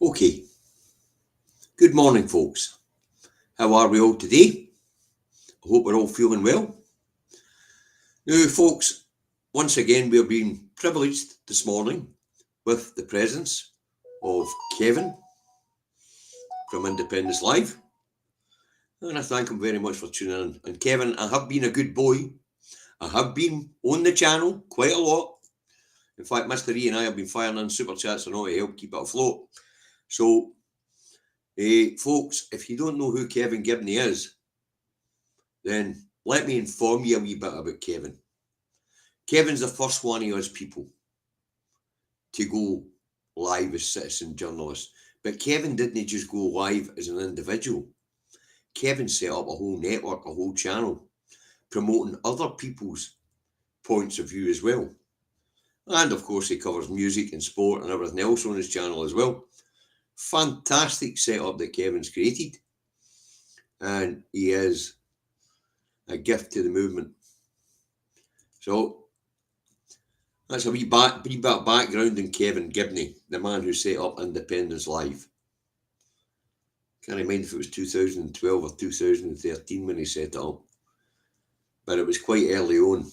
Okay, good morning, folks. How are we all today? I hope we're all feeling well. Now, folks, once again, we're being privileged this morning with the presence of Kevin from Independence Live. And I thank him very much for tuning in. And Kevin, I have been a good boy. I have been on the channel quite a lot. In fact, Mr. E and I have been firing in super chats and all to help keep it afloat. So, folks, if you don't know who Kevin Gibney is, then let me inform you a wee bit about Kevin. Kevin's the first one of us people to go live as citizen journalist. But Kevin didn't just go live as an individual. Kevin set up a whole network, a whole channel, promoting other people's points of view as well. And of course, he covers music and sport and everything else on his channel as well. Fantastic setup that Kevin's created. And he is a gift to the movement. So that's a wee bit of background on Kevin Gibney, the man who set up Independence Live. Can't remember if it was 2012 or 2013 when he set it up, but it was quite early on.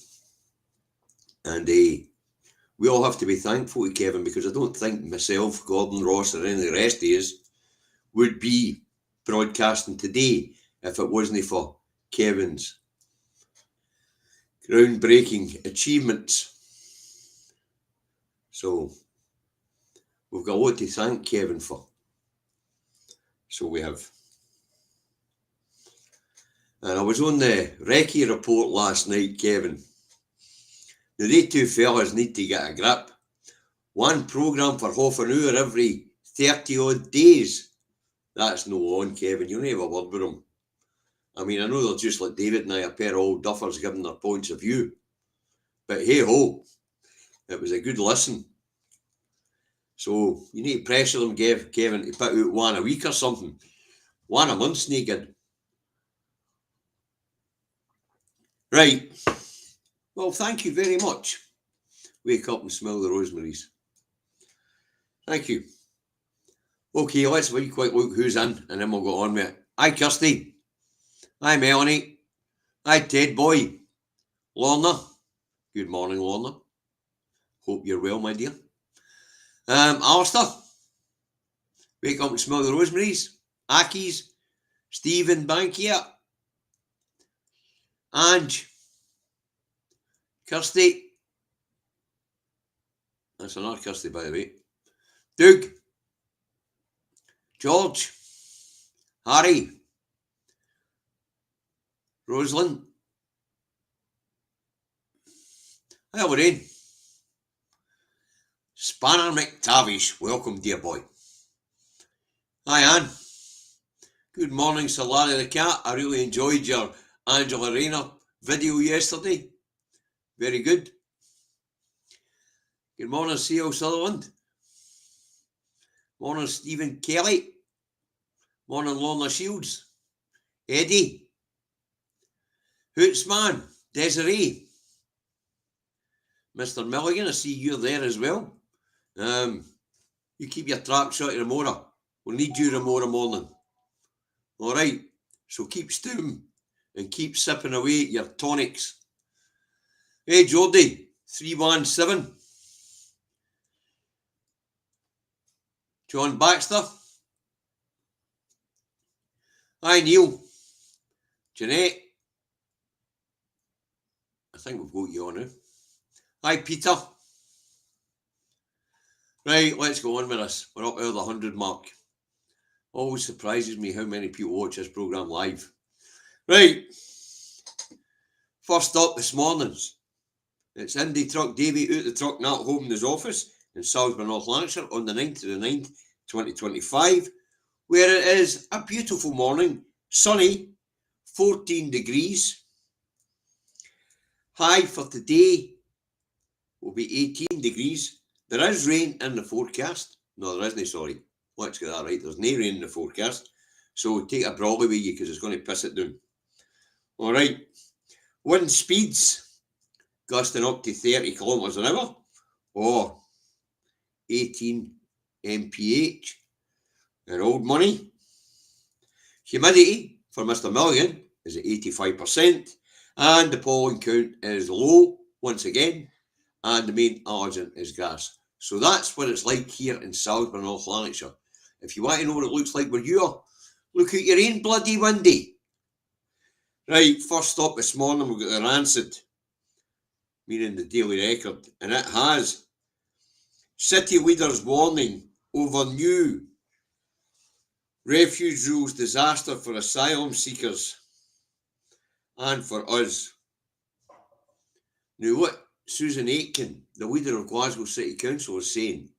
And we all have to be thankful to Kevin, because I don't think myself, Gordon, Ross, or any of the rest of us would be broadcasting today if it wasn't for Kevin's groundbreaking achievements. So we've got a lot to thank Kevin for. So we have. And I was on the Recce report last night, Kevin. Now, they two fellas need to get a grip. One programme for half an hour every 30 odd days. That's no on, Kevin. You don't have a word with them. I mean, I know they're just like David and I, a pair of old duffers giving their points of view. But hey ho, it was a good listen. So you need to pressure them, Kevin, to put out one a week or something. One a month's no good. Right. Well, thank you very much. Wake up and smell the rosemaries. Thank you. Okay, let's have a quick look who's in, and then we'll go on with it. Hi, Kirsty. Hi, Melanie. Hi, Ted Boy. Lorna. Good morning, Lorna. Hope you're well, my dear. Alistair. Wake up and smell the rosemaries. Aki's. Stephen Bankier. Ange. Kirsty. That's another Kirsty, by the way. Doug. George. Harry. Rosalind. Hi, Lorraine. Spanner McTavish. Welcome, dear boy. Hi, Anne. Good morning, Sir Larry the Cat. I really enjoyed your Angela Rayner video yesterday. Very good. Good morning, C.L. Sutherland. Morning, Stephen Kelly. Morning, Lorna Shields. Eddie. Hootsman. Desiree. Mr. Milligan, I see you're there as well. You keep your trap shut, Ramona. We'll need you tomorrow morning. All right. So keep stewing and keep sipping away your tonics. Hey, Geordie, 317. John Baxter. Hi, Neil. Jeanette. I think we've got you on now. Hi, Peter. Right, let's go on with this. We're up over the 100 mark. Always surprises me how many people watch this programme live. Right. First up this morning, it's Indy Truck Davy out the truck now at home in his office in Salisbury, North Lancashire on the 9th of the 9th, 2025, where it is a beautiful morning, sunny, 14 degrees. High for today will be 18 degrees. There is rain in the forecast. No, there isn't, sorry. Let's get that right. There's no rain in the forecast. So take a brolly with you because it's going to piss it down. All right. Wind speeds gusting up to 30 kilometres an hour or 18 mph. in old money. Humidity for Mr. Milligan is at 85%, and the polling count is low once again, and the main allergen is gas. So that's what it's like here in Salisbury, North Lanarkshire. If you want to know what it looks like where you are, look out your own bloody window. Right, first up this morning we've got the Rancid, meaning the Daily Record, and it has city leaders warning over new refuge rules disaster for asylum seekers and for us. Now what Susan Aitken, the leader of Glasgow City Council, is saying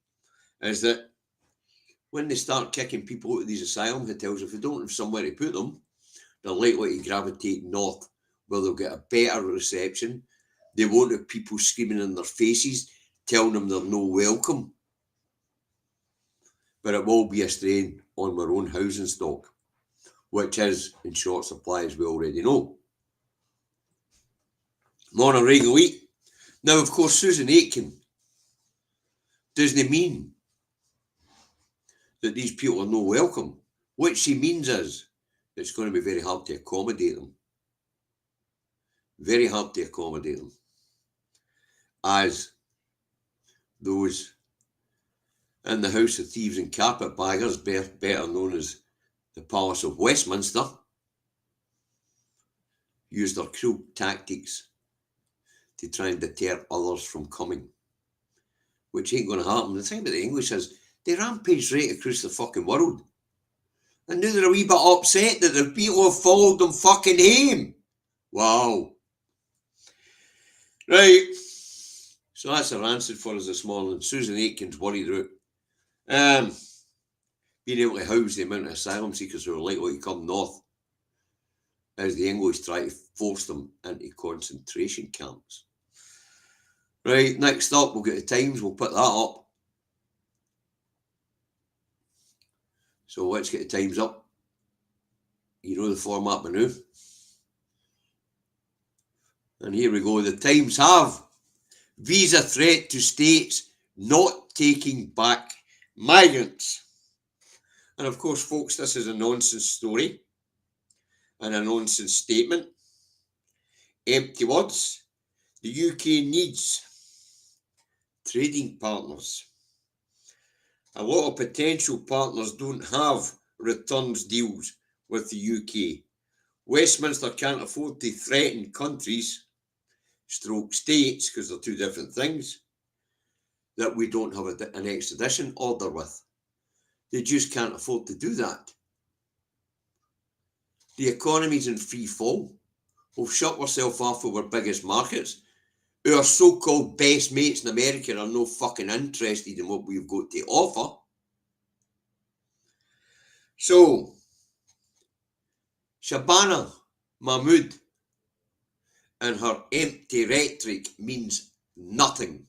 is that when they start kicking people out of these asylum hotels, if they don't have somewhere to put them, they're likely to gravitate north, where they'll get a better reception. They won't have people screaming in their faces, telling them they're no welcome. But it will be a strain on our own housing stock, which is in short supply, as we already know. Morning, Regal Wheat. Now, of course, Susan Aitken doesn't mean that these people are no welcome. What she means is it's going to be very hard to accommodate them. Very hard to accommodate them. As those in the House of Thieves and Carpetbaggers, better known as the Palace of Westminster, use their cruel tactics to try and deter others from coming, which ain't going to happen. The thing about the English is they rampage right across the fucking world. And now they're a wee bit upset that the people have followed them fucking home. Wow. Right. So that's our answer for us this morning. Susan Aitken's worried about being able to house the amount of asylum seekers who are likely to come north as the English try to force them into concentration camps. Right, next up we'll get the Times, we'll put that up. So let's get the Times up. You know the format by now. And here we go. The Times have visa threat to states not taking back migrants. And of course, folks, this is a nonsense story and a nonsense statement. Empty words. The UK needs trading partners. A lot of potential partners don't have returns deals with the UK. Westminster can't afford to threaten countries, stroke states, because they're two different things, that we don't have an extradition order with. They just can't afford to do that. The economy's in free fall. We've shut ourselves off of our biggest markets. Our so-called best mates in America are no fucking interested in what we've got to offer. So, Shabana Mahmood and her empty rhetoric means nothing.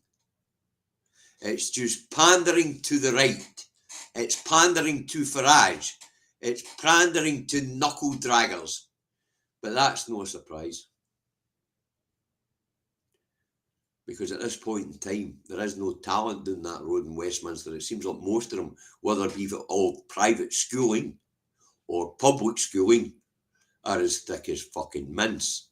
It's just pandering to the right. It's pandering to Farage. It's pandering to knuckle draggers. But that's no surprise. Because at this point in time, there is no talent down that road in Westminster. It seems like most of them, whether it be for all private schooling or public schooling, are as thick as fucking mince.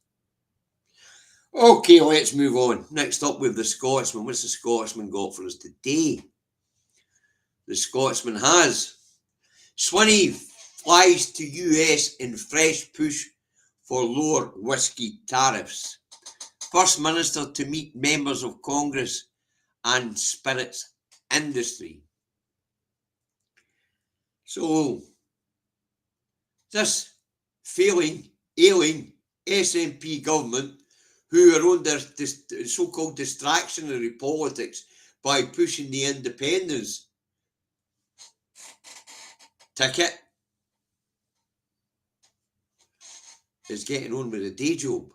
Okay, let's move on. Next up, we have the Scotsman. What's the Scotsman got for us today? The Scotsman has Swinney flies to US in fresh push for lower whisky tariffs. First Minister to meet members of Congress and spirits industry. So, this ailing SNP government, who are under this so-called distractionary politics by pushing the independence ticket, is getting on with a day job.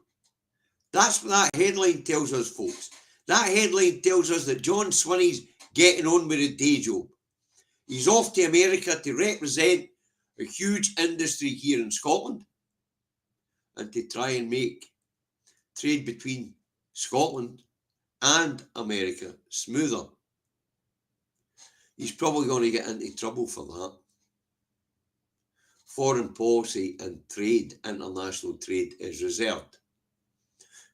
That's what that headline tells us, folks. That headline tells us that John Swinney's getting on with a day job. He's off to America to represent a huge industry here in Scotland and to try and make trade between Scotland and America smoother. He's probably going to get into trouble for that. foreign policy and trade, international trade, is reserved.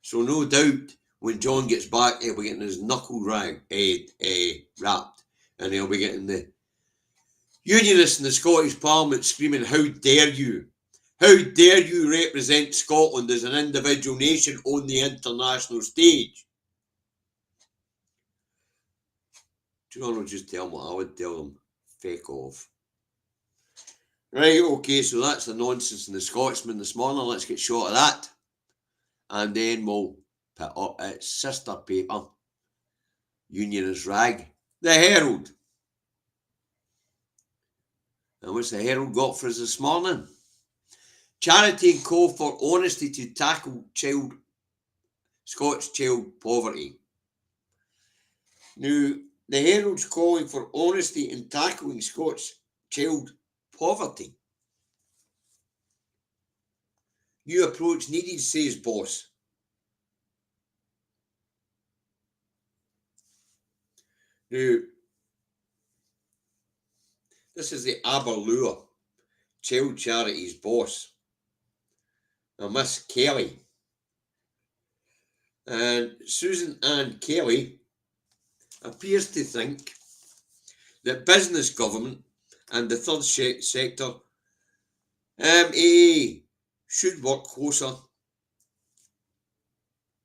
So no doubt when John gets back, he'll be getting his knuckle wrapped, and he'll be getting the Unionists in the Scottish Parliament screaming, "How dare you? How dare you represent Scotland as an individual nation on the international stage?" Do you know, I'll just tell them what I would tell them? Feck off. Right, okay, so that's the nonsense in the Scotsman this morning. Let's get short of that. And then we'll put up its sister paper, Unionist rag, the Herald. And what's the Herald got for us this morning? Charity and call for honesty to tackle Scots child poverty. Now, the Herald's calling for honesty in tackling Scots child poverty. New approach needed, says boss. Now, this is the Aberlour Child Charities boss, Miss Kelly. And Susan Ann Kelly appears to think that business, government and the third sector should work closer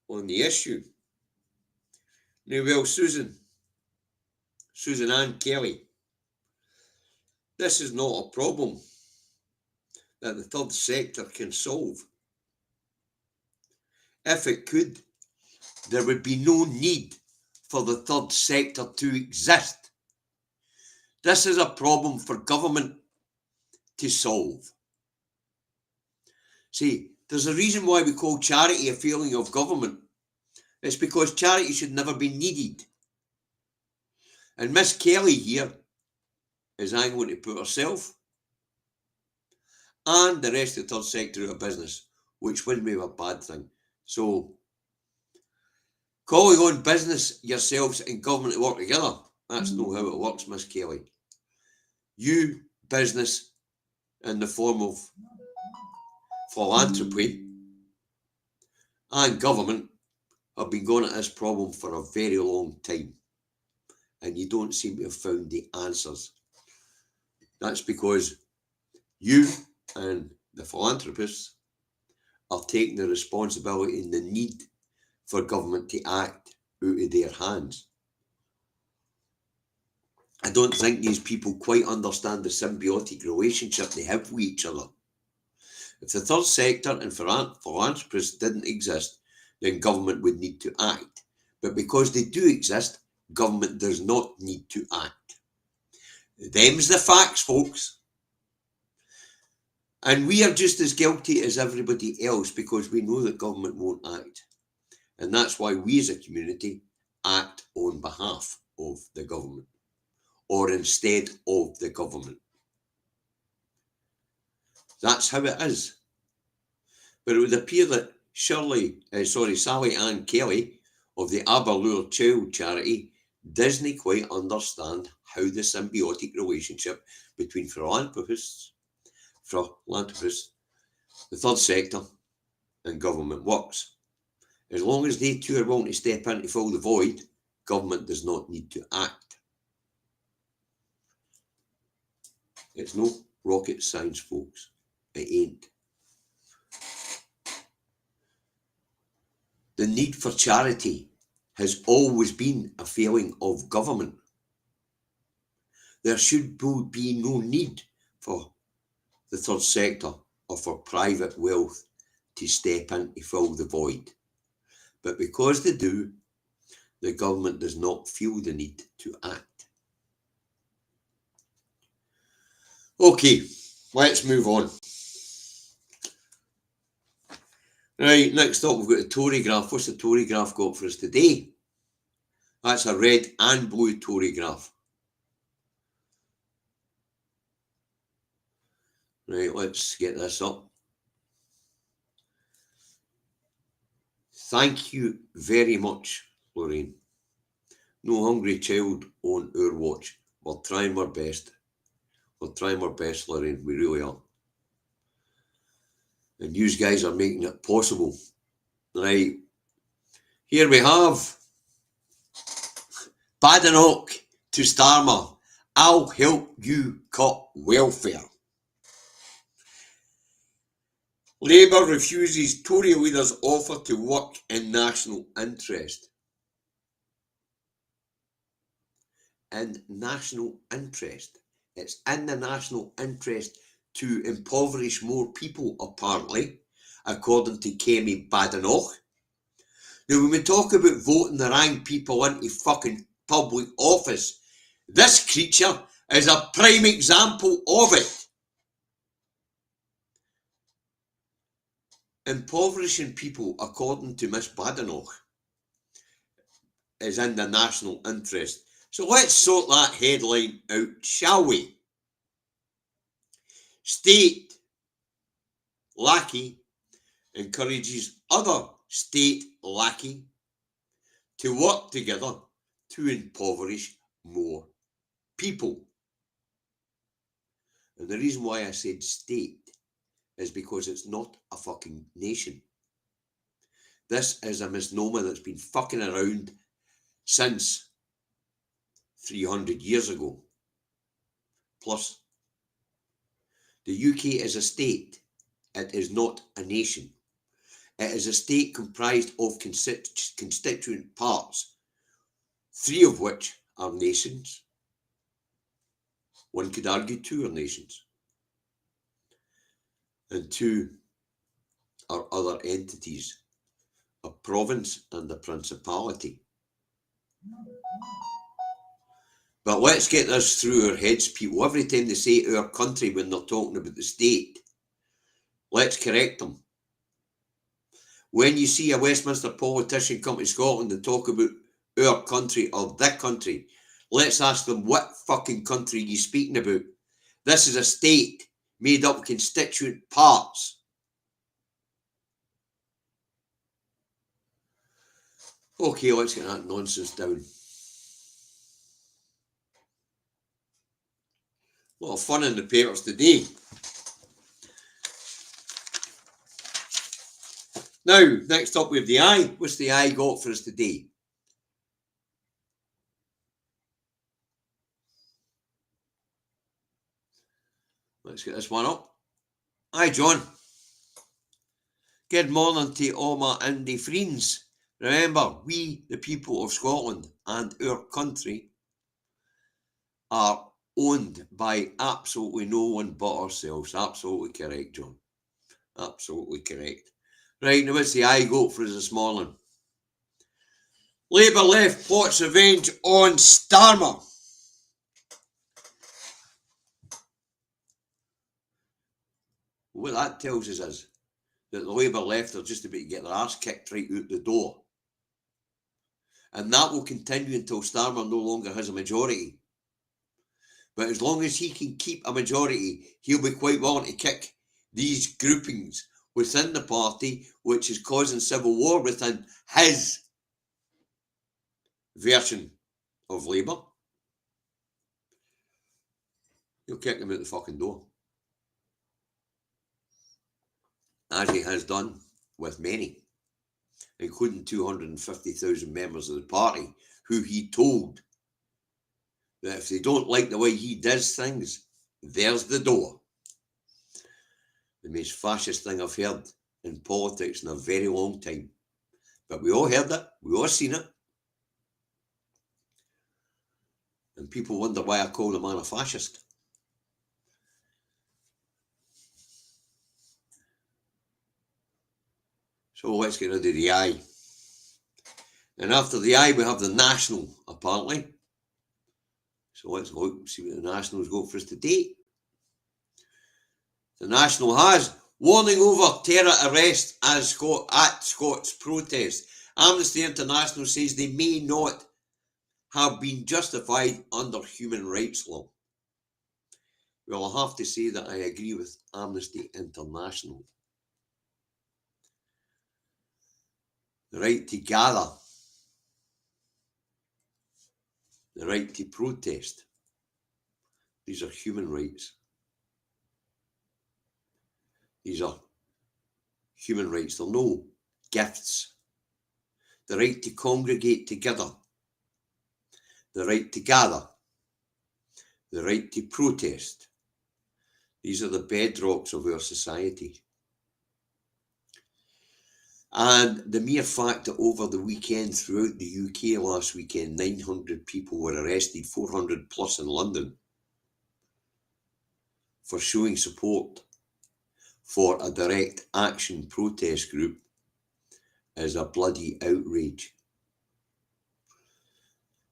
on the issue. Now, well, Susan Ann Kelly, this is not a problem that the third sector can solve. If it could, there would be no need for the third sector to exist. This is a problem for government to solve. See, there's a reason why we call charity a failing of government. It's because charity should never be needed. And Miss Kelly here is angling to put herself and the rest of the third sector out of business, which wouldn't be a bad thing. So, calling on business, yourselves and government to work together, that's not how it works, Miss Kelly. You, business, in the form of philanthropy, and government have been going at this problem for a very long time, and you don't seem to have found the answers. That's because you and the philanthropists are taking the responsibility and the need for government to act out of their hands. I don't think these people quite understand the symbiotic relationship they have with each other. If the third sector and philanthropists didn't exist, then government would need to act. But because they do exist, government does not need to act. Them's the facts, folks. And we are just as guilty as everybody else because we know that government won't act. And that's why we as a community act on behalf of the government or instead of the government. That's how it is. But it would appear that Sally Ann Kelly of the Aberlour Child Charity doesn't quite understand how the symbiotic relationship between philanthropists, the third sector and government works. As long as they two are willing to step in to fill the void, government does not need to act. It's no rocket science, folks. It ain't. The need for charity has always been a failing of government. There should be no need for the third sector or for private wealth to step in to fill the void. But because they do, the government does not feel the need to act. Okay, let's move on. Right, next up we've got the Tory graph. What's the Tory graph got for us today? That's a red and blue Tory graph. Right, let's get this up. Thank you very much, Lorraine. No hungry child on our watch. We're trying our best. We're trying our best, Lorraine. We really are. And you guys are making it possible. Right. Here we have Badenoch to Starmer. I'll help you cut welfare. Labour refuses Tory leaders' offer to work in national interest. In national interest. It's in the national interest to impoverish more people, apparently, according to Kemi Badenoch. Now, when we talk about voting the wrong people into fucking public office, this creature is a prime example of it. Impoverishing people, according to Miss Badenoch, is in the national interest. So let's sort that headline out, shall we? State lackey encourages other state lackey to work together to impoverish more people. And the reason why I said state is because it's not a fucking nation. This is a misnomer that's been fucking around since 300 years ago. Plus, the UK is a state. It is not a nation. It is a state comprised of constituent parts, 3 of which are nations. One could argue 2 are nations. And 2 are other entities, a province and a principality. But let's get this through our heads, people. Every time they say our country when they're talking about the state, let's correct them. When you see a Westminster politician come to Scotland and talk about our country or the country, let's ask them, what fucking country are you speaking about? This is a state made up of constituent parts. Okay, let's get that nonsense down. A lot of fun in the papers today. Now, next up we have the eye. What's the eye got for us today? Let's get this one up. Hi, John. Good morning to all my indie friends. Remember, we, the people of Scotland and our country, are owned by absolutely no one but ourselves. Absolutely correct, John. Absolutely correct. Right, now what's the eye got for us this morning? Labour left plots revenge on Starmer. What that tells us is that the Labour left are just about to get their arse kicked right out the door. And that will continue until Starmer no longer has a majority. But as long as he can keep a majority, he'll be quite willing to kick these groupings within the party, which is causing civil war within his version of Labour. He'll kick them out the fucking door. As he has done with many, including 250,000 members of the party, who he told that if they don't like the way he does things, there's the door. The most fascist thing I've heard in politics in a very long time. But we all heard it, we all seen it. And people wonder why I call the man a fascist. So let's get rid of the I. And after the I, we have the National, apparently. So let's look and see what the National's got for us today. The National has warning over terror arrest at Scots protest. Amnesty International says they may not have been justified under human rights law. Well, I have to say that I agree with Amnesty International. The right to gather, the right to protest, these are human rights. These are human rights. They're no gifts. The right to congregate together, the right to gather, the right to protest. These are the bedrocks of our society. And the mere fact that over the weekend throughout the UK last weekend, 900 people were arrested, 400 plus in London, for showing support for a direct action protest group is a bloody outrage.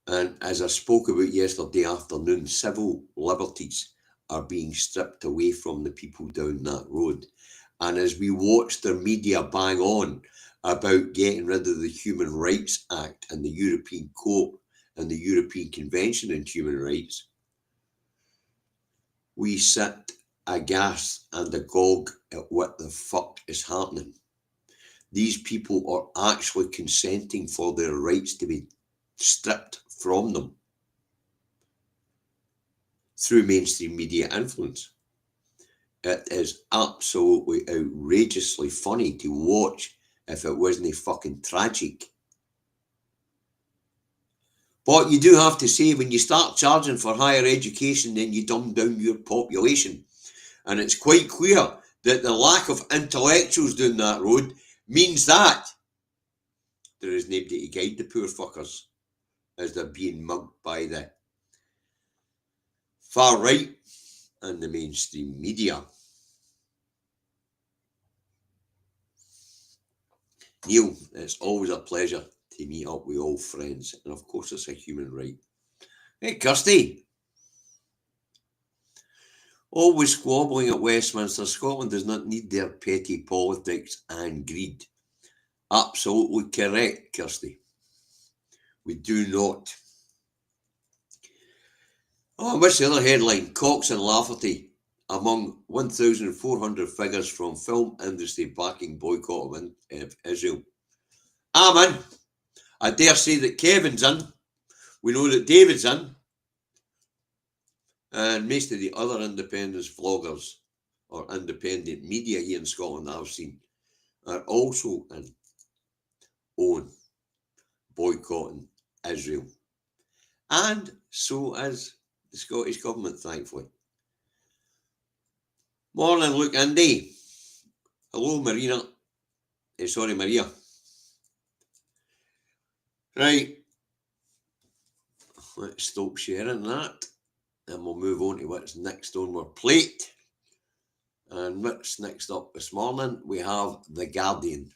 And as I spoke about yesterday afternoon, civil liberties are being stripped away from the people down that road. And as we watch the media bang on about getting rid of the Human Rights Act and the European Court and the European Convention on Human Rights, we sit aghast and agog at what the fuck is happening. These people are actually consenting for their rights to be stripped from them through mainstream media influence. It is absolutely outrageously funny to watch if it wasn't fucking tragic. But you do have to say, when you start charging for higher education, then you dumb down your population. And it's quite clear that the lack of intellectuals down that road means that there is nobody to guide the poor fuckers as they're being mugged by the far right and the mainstream media. Neil, it's always a pleasure to meet up with old friends, and of course it's a human right. Hey, Kirsty. Always squabbling at Westminster. Scotland does not need their petty politics and greed. Absolutely correct, Kirsty. We do not. Oh, what's the other headline? Cox and Lafferty among 1,400 figures from film industry backing boycott of Israel. I'm in. I dare say that Kevin's in. We know that David's in. And most of the other independent vloggers or independent media here in Scotland that I've seen are also in on boycotting Israel. And so is the Scottish Government, thankfully. Morning, Luke Andy. Hello, Maria. Maria. Right. Let's stop sharing that. And we'll move on to what's next on our plate. And what's next up this morning? We have The Guardian.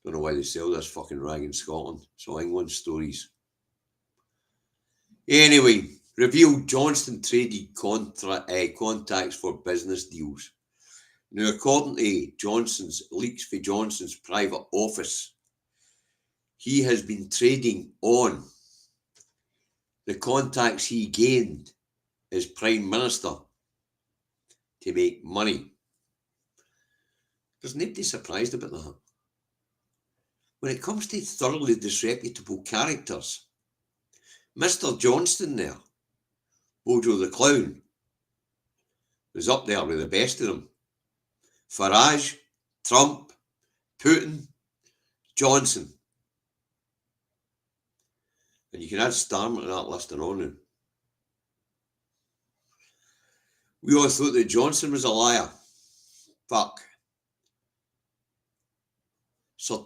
Don't know why they sell this fucking rag in Scotland. So England stories. Anyway, revealed Johnson traded contacts for business deals. Now, according to leaks for Johnson's private office, he has been trading on the contacts he gained as Prime Minister to make money. There's nobody surprised about that. When it comes to thoroughly disreputable characters, Mr. Johnston there, Bojo the Clown, was up there with the best of them. Farage, Trump, Putin, Johnson. And you can add Starmer to that list and on. We all thought that Johnson was a liar. Fuck. Sir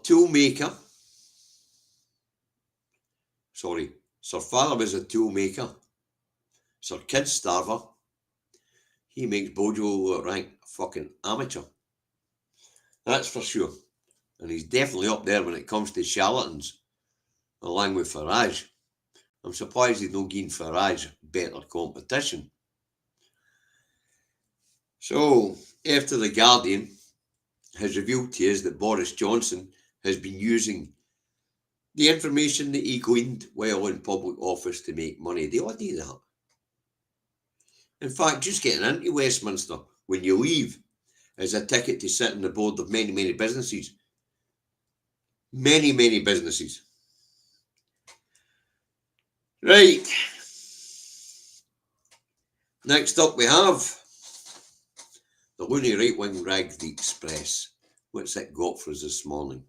Father was a tool maker. Sir Kid Starver. He makes Bojo look like a fucking amateur. That's for sure. And he's definitely up there when it comes to charlatans, along with Farage. I'm surprised he's not giving Farage better competition. So, after The Guardian has revealed to us that Boris Johnson has been using the information that he gleaned while in public office to make money. They all do that. In fact, just getting into Westminster when you leave is a ticket to sit on the board of many, many businesses. Many, many businesses. Right. Next up we have The loony right-wing rag the Express. What's it got for us this morning?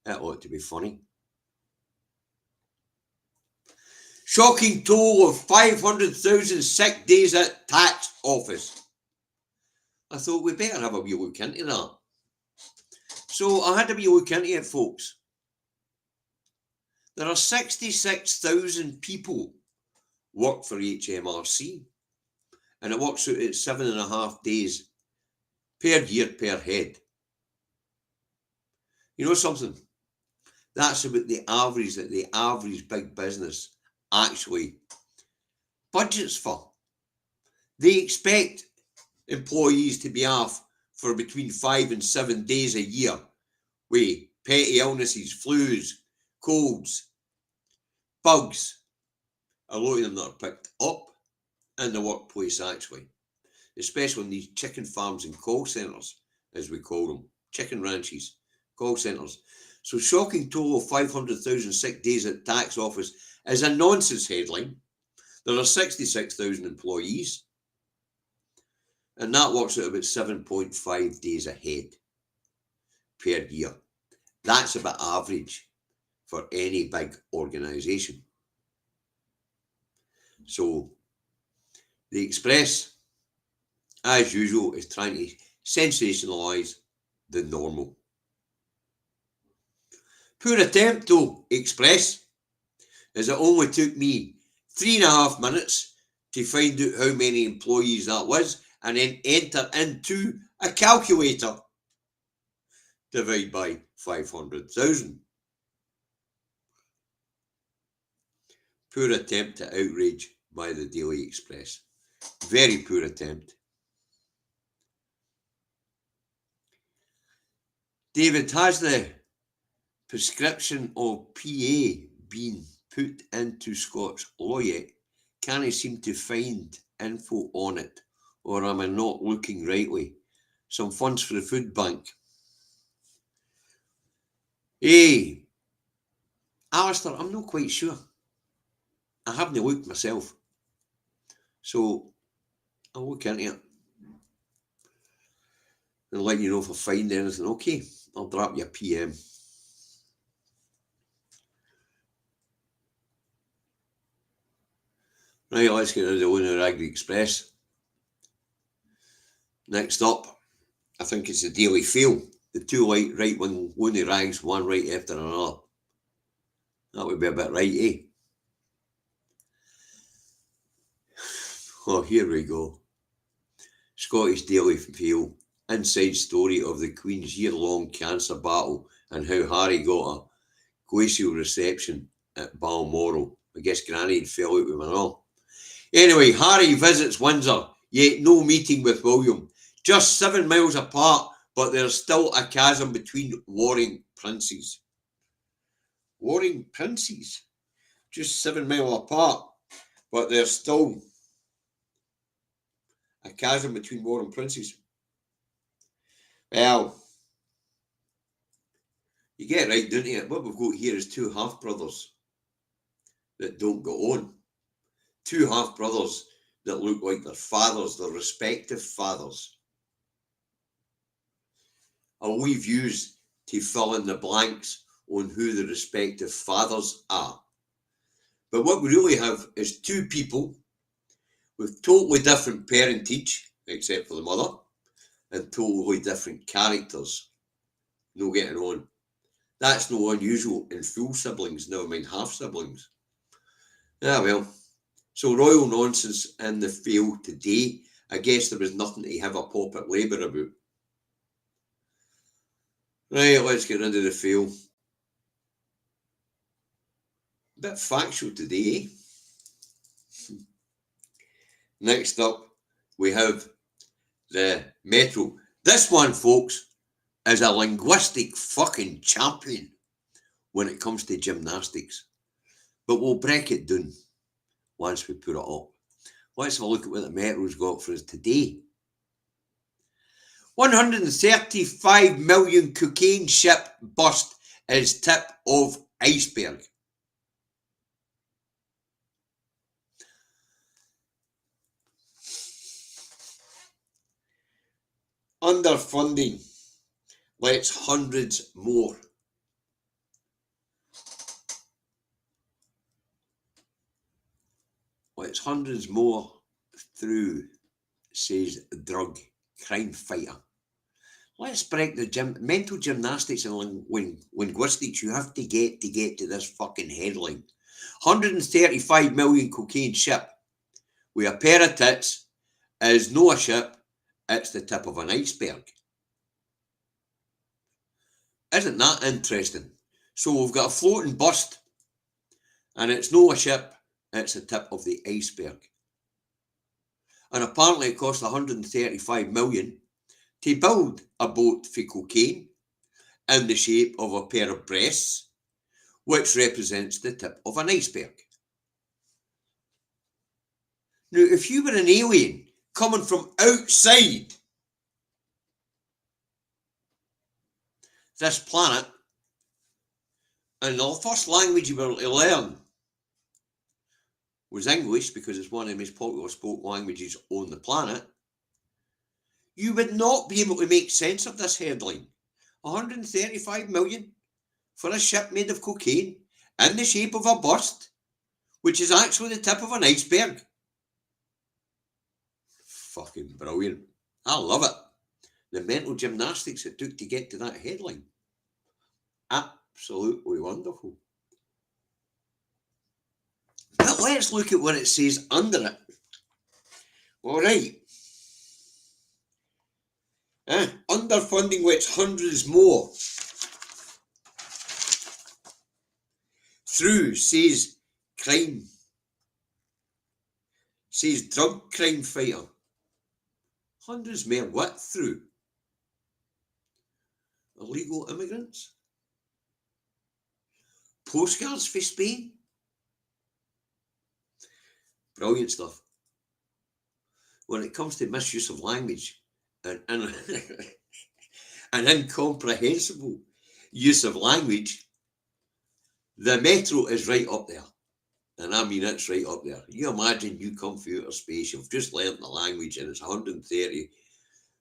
That ought to be funny. Shocking toll of 500,000 sick days at tax office. I thought we better have a wee look into that. So I had a wee look into it, folks. There are 66,000 people work for HMRC, and it works out at 7.5 days per year per head. You know something? That's about the average that the average big business actually budgets for. They expect employees to be off for between 5 and 7 days a year with petty illnesses, flus, colds, bugs, a lot of them that are picked up in the workplace actually, especially in these chicken farms and call centres, as we call them, chicken ranches, call centres. So shocking toll of 500,000 sick days at tax office is a nonsense headline. There are 66,000 employees, and that works out about 7.5 days ahead per year. That's about average for any big organisation. So the Express, as usual, is trying to sensationalise the normal. Poor attempt though, Express, as it only took me 3.5 minutes to find out how many employees that was and then enter into a calculator. Divide by 500,000. Poor attempt at outrage by the Daily Express. Very poor attempt. David, has the prescription of PA been put into Scots law yet? Can I seem to find info on it, or am I not looking rightly? Some funds for the food bank. Hey, Alistair, I'm not quite sure. I haven't looked myself. So I'll look into it and let you know if I find anything. Okay, I'll drop you a PM. Right, let's get rid of the Lunar Raggy Express. Next up, I think it's the Daily Fail. The two right-wing loony rags, one right after another. That would be a bit right, eh? Oh, here we go. Scottish Daily Fail. Inside story of the Queen's year-long cancer battle and how Harry got a glacial reception at Balmoral. I guess Granny fell out with him and all. Anyway, Harry visits Windsor, yet no meeting with William. Just 7 miles apart, but there's still a chasm between warring princes. Warring princes? Just 7 miles apart, but there's still a chasm between warring princes. Well, you get right, don't you? What we've got here is two half-brothers that don't get on. Two half-brothers that look like their fathers, their respective fathers. And we've used to fill in the blanks on who the respective fathers are. But what we really have is two people with totally different parentage, except for the mother, and totally different characters. No getting on. That's no unusual in full siblings, never mind half siblings. Ah well. So royal nonsense in the Fail today. I guess there was nothing to have a pop at Labour about. Right, let's get rid of the Fail. A bit factual today, eh? Next up, we have the Metro. This one, folks, is a linguistic fucking champion when it comes to gymnastics. But we'll break it down once we put it up. Let's have a look at what the Metro's got for us today. 135 million cocaine ship bust is tip of iceberg. underfunding lets hundreds more. Lets hundreds more through, says drug crime fighter. Let's break the mental gymnastics and linguistics you have to get to this fucking headline. 135 million cocaine ship with a pair of tits is no a ship, it's the tip of an iceberg. Isn't that interesting? So we've got a floating bust and it's no a ship, it's the tip of the iceberg. And apparently it cost 135 million to build a boat for cocaine in the shape of a pair of breasts, which represents the tip of an iceberg. Now, if you were an alien coming from outside this planet, and the first language you were to learn was English, because it's one of the most popular spoken languages on the planet, you would not be able to make sense of this headline. 135 million for a ship made of cocaine in the shape of a bust, which is actually the tip of an iceberg. Fucking brilliant. I love it. The mental gymnastics it took to get to that headline. Absolutely wonderful. But let's look at what it says under it. All right. Underfunding which hundreds more through, says drug crime fighter. Hundreds more what through? Illegal immigrants? Postcards for Spain? Brilliant stuff. When it comes to misuse of language and an incomprehensible use of language, the Metro is right up there. And I mean, it's right up there. You imagine you come through outer space, you've just learnt the language, and it's 130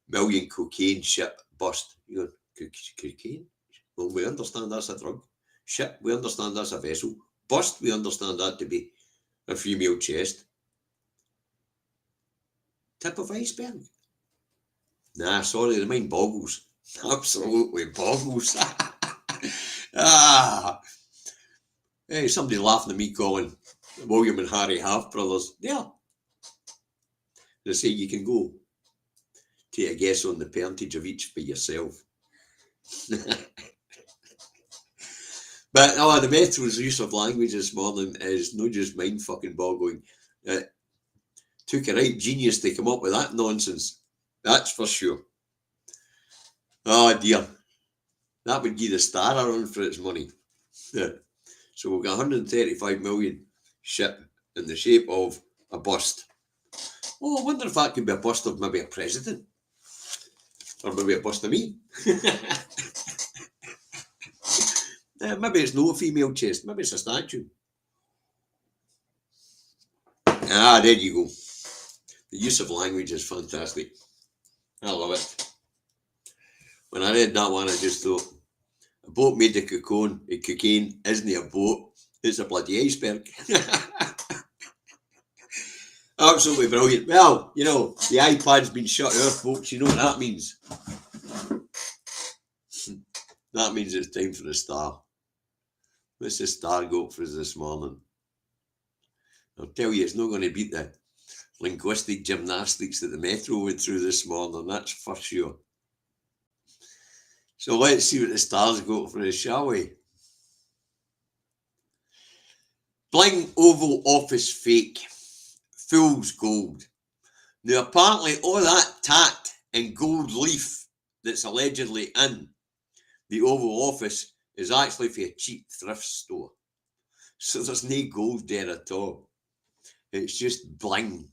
million cocaine ship bust. You go, cocaine? Well, we understand that's a drug. Ship, we understand that's a vessel. Bust, we understand that to be a female chest. Tip of iceberg? Nah, sorry, the mind boggles. Absolutely boggles. Hey, somebody laughing at me calling William and Harry half brothers. Yeah. They say you can go take a guess on the parentage of each by yourself. But no, the Metro's use of language this morning is not just mind fucking boggling. It took a right genius to come up with that nonsense. That's for sure. Oh dear. That would give the Star a run for its money. So we've got 135 million ship in the shape of a bust. Oh, I wonder if that could be a bust of maybe a president. Or maybe a bust of me. Maybe it's no female chest. Maybe it's a statue. There you go. The use of language is fantastic. I love it. When I read that one, I just thought, a boat made of cocaine isn't a boat, it's a bloody iceberg. Absolutely brilliant. Well, you know, the iPad's been shut off, folks. You know what that means. That means it's time for the Star. What's the Star got for us this morning? I'll tell you, it's not going to beat the linguistic gymnastics that the Metro went through this morning, that's for sure. So let's see what the Star's got for us, shall we? Bling Oval Office fake. Fool's gold. Now apparently all that tat and gold leaf that's allegedly in the Oval Office is actually for a cheap thrift store. So there's no gold there at all. It's just bling,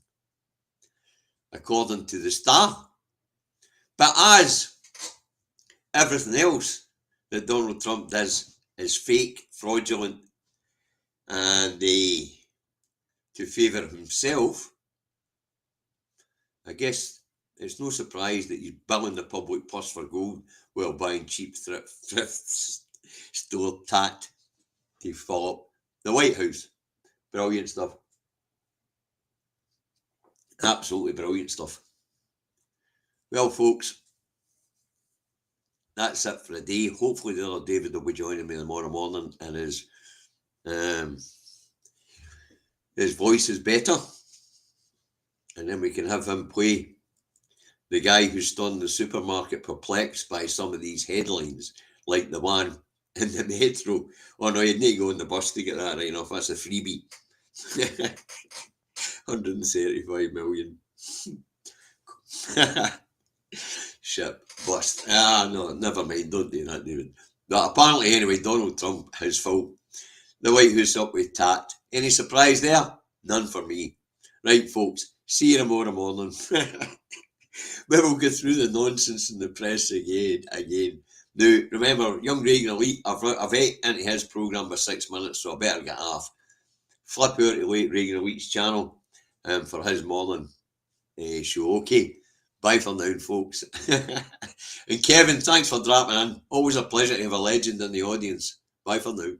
according to the Star. But as everything else that Donald Trump does is fake, fraudulent, and to favour himself, I guess it's no surprise that he's billing the public purse for gold while buying cheap thrift store tat to fill up the White House. Brilliant stuff. Absolutely brilliant stuff. Well, folks, that's it for the day. Hopefully the other David will be joining me tomorrow morning and his voice is better. And then we can have him play the guy who's stunned the supermarket, perplexed by some of these headlines, like the one in the Metro. Oh no, you'd need to go on the bus to get that right off. That's a freebie. 135 million. Ship bust. No, never mind. Don't do that, David. But apparently, anyway, Donald Trump, his fault. The White House up with tat. Any surprise there? None for me. Right, folks. See you tomorrow morning. We will go through the nonsense in the press again. Now, remember, young Reagan Elite, I've ate into his programme by 6 minutes, so I better get off. Flip over to late Reagan Elite's channel for his morning show. Okay, bye for now, folks. And Kevin, thanks for dropping in. Always a pleasure to have a legend in the audience. Bye for now.